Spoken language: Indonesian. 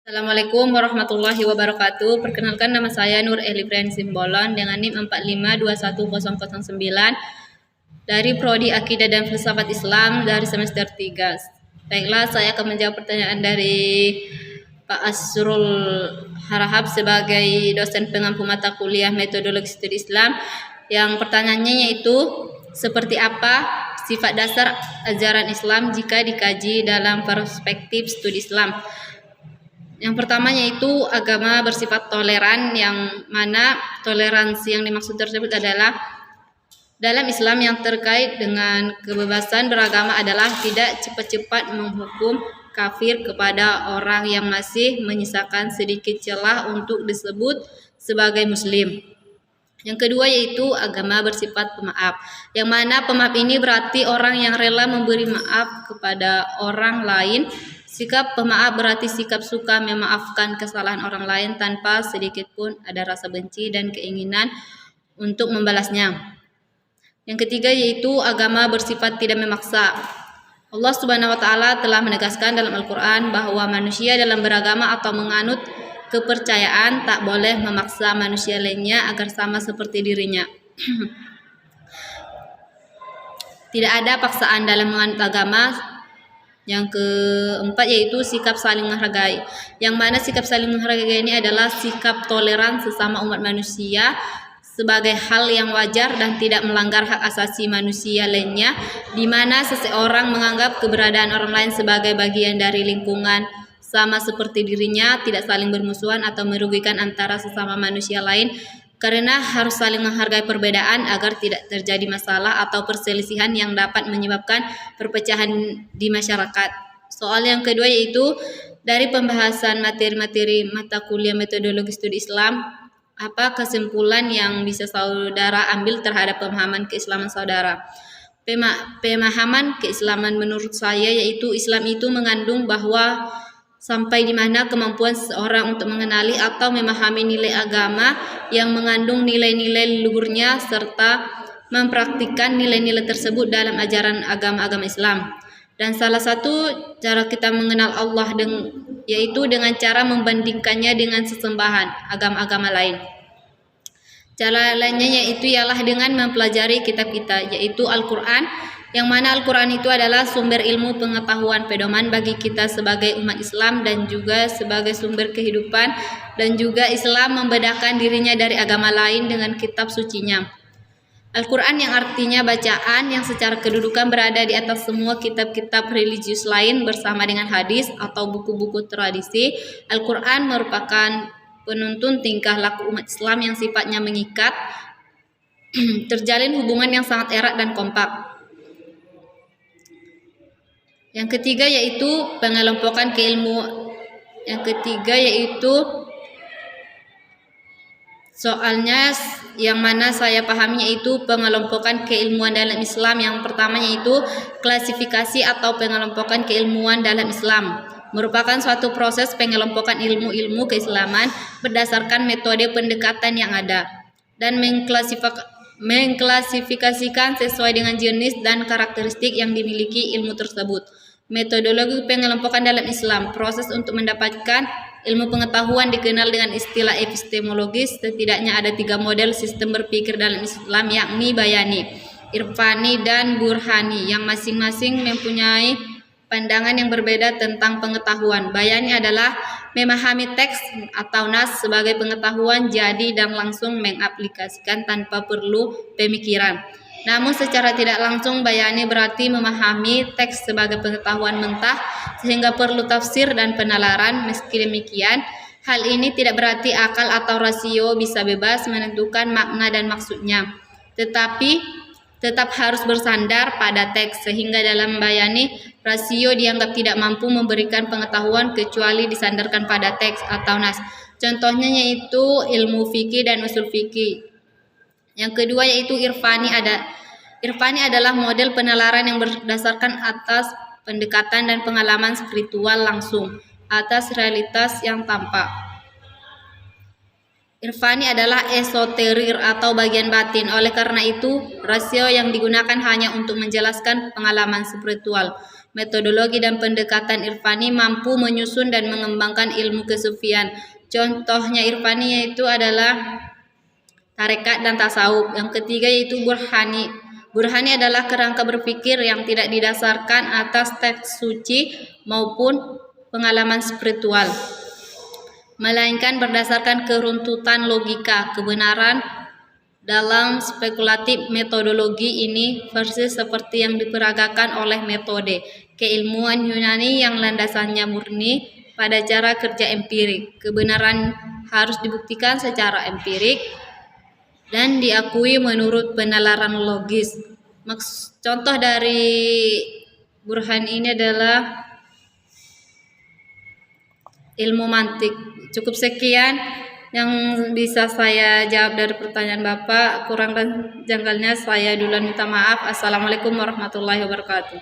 Assalamualaikum warahmatullahi wabarakatuh. Perkenalkan, nama saya Nur Elifrian Simbolon dengan NIM 4521009 dari Prodi Akidah dan Filsafat Islam dari semester 3. Baiklah, saya akan menjawab pertanyaan dari Pak Asrul Harahap sebagai dosen pengampu mata kuliah Metodologi Studi Islam. Yang pertanyaannya yaitu, seperti apa sifat dasar ajaran Islam jika dikaji dalam perspektif studi Islam? Yang pertama yaitu agama bersifat toleran, yang mana toleransi yang dimaksud tersebut adalah dalam Islam yang terkait dengan kebebasan beragama adalah tidak cepat-cepat menghukum kafir kepada orang yang masih menyisakan sedikit celah untuk disebut sebagai muslim. Yang kedua yaitu agama bersifat pemaaf, yang mana pemaaf ini berarti orang yang rela memberi maaf kepada orang lain. Sikap pemaaf berarti sikap suka memaafkan kesalahan orang lain tanpa sedikit pun ada rasa benci dan keinginan untuk membalasnya. Yang ketiga yaitu agama bersifat tidak memaksa. Allah Subhanahu wa taala telah menegaskan dalam Al-Qur'an bahwa manusia dalam beragama atau menganut kepercayaan tak boleh memaksa manusia lainnya agar sama seperti dirinya. Tidak ada paksaan dalam menganut agama. Yang keempat yaitu sikap saling menghargai, yang mana sikap saling menghargai ini adalah sikap toleran sesama umat manusia sebagai hal yang wajar dan tidak melanggar hak asasi manusia lainnya, di mana seseorang menganggap keberadaan orang lain sebagai bagian dari lingkungan sama seperti dirinya, tidak saling bermusuhan atau merugikan antara sesama manusia lain, karena harus saling menghargai perbedaan agar tidak terjadi masalah atau perselisihan yang dapat menyebabkan perpecahan di masyarakat. Soal yang kedua yaitu dari pembahasan materi-materi mata kuliah Metodologi Studi Islam, apa kesimpulan yang bisa saudara ambil terhadap pemahaman keislaman saudara? Pemahaman keislaman menurut saya yaitu Islam itu mengandung bahwa sampai di mana kemampuan seseorang untuk mengenali atau memahami nilai agama yang mengandung nilai-nilai leluhurnya serta mempraktikkan nilai-nilai tersebut dalam ajaran agama-agama Islam. Dan salah satu cara kita mengenal Allah yaitu dengan cara membandingkannya dengan sesembahan agama-agama lain. Cara lainnya yaitu ialah dengan mempelajari kitab kita yaitu Al-Quran, yang mana Al-Quran itu adalah sumber ilmu pengetahuan pedoman bagi kita sebagai umat Islam dan juga sebagai sumber kehidupan, dan juga Islam membedakan dirinya dari agama lain dengan kitab sucinya. Al-Quran yang artinya bacaan yang secara kedudukan berada di atas semua kitab-kitab religius lain bersama dengan hadis atau buku-buku tradisi. Al-Quran merupakan penuntun tingkah laku umat Islam yang sifatnya mengikat, terjalin hubungan yang sangat erat dan kompak. Yang ketiga yaitu pengelompokan keilmuan. Yang ketiga yaitu soalnya yang mana saya pahami yaitu pengelompokan keilmuan dalam Islam. Yang pertama yaitu klasifikasi atau pengelompokan keilmuan dalam Islam merupakan suatu proses pengelompokan ilmu-ilmu keislaman berdasarkan metode pendekatan yang ada dan mengklasifikasikan sesuai dengan jenis dan karakteristik yang dimiliki ilmu tersebut. Metodologi pengelompokan dalam Islam, proses untuk mendapatkan ilmu pengetahuan dikenal dengan istilah epistemologis. Setidaknya ada 3 model sistem berpikir dalam Islam, yakni Bayani, Irfani, dan Burhani, yang masing-masing mempunyai pandangan yang berbeda tentang pengetahuan. Bayani adalah memahami teks atau nas sebagai pengetahuan jadi dan langsung mengaplikasikan tanpa perlu pemikiran. Namun secara tidak langsung Bayani berarti memahami teks sebagai pengetahuan mentah sehingga perlu tafsir dan penalaran. Meski demikian, hal ini tidak berarti akal atau rasio bisa bebas menentukan makna dan maksudnya, tetapi tetap harus bersandar pada teks, sehingga dalam Bayani rasio dianggap tidak mampu memberikan pengetahuan kecuali disandarkan pada teks atau nas. Contohnya yaitu ilmu fikih dan usul fikih. Yang kedua yaitu Irfani adalah model penalaran yang berdasarkan atas pendekatan dan pengalaman spiritual langsung atas realitas yang tampak. Irfani adalah esoterir atau bagian batin. Oleh karena itu, rasio yang digunakan hanya untuk menjelaskan pengalaman spiritual, metodologi dan pendekatan irfani mampu menyusun dan mengembangkan ilmu kesufian. Contohnya irfani yaitu adalah tarekat dan tasawuf. Yang ketiga yaitu burhani. Burhani adalah kerangka berpikir yang tidak didasarkan atas teks suci maupun pengalaman spiritual, melainkan berdasarkan keruntutan logika. Kebenaran dalam spekulatif metodologi ini persis seperti yang diperagakan oleh metode keilmuan Yunani yang landasannya murni pada cara kerja empirik. Kebenaran harus dibuktikan secara empirik dan diakui menurut penalaran logis. Contoh dari burhan ini adalah ilmu mantik. Cukup sekian yang bisa saya jawab dari pertanyaan Bapak. Kurang dan janggalnya saya duluan minta maaf. Assalamualaikum warahmatullahi wabarakatuh.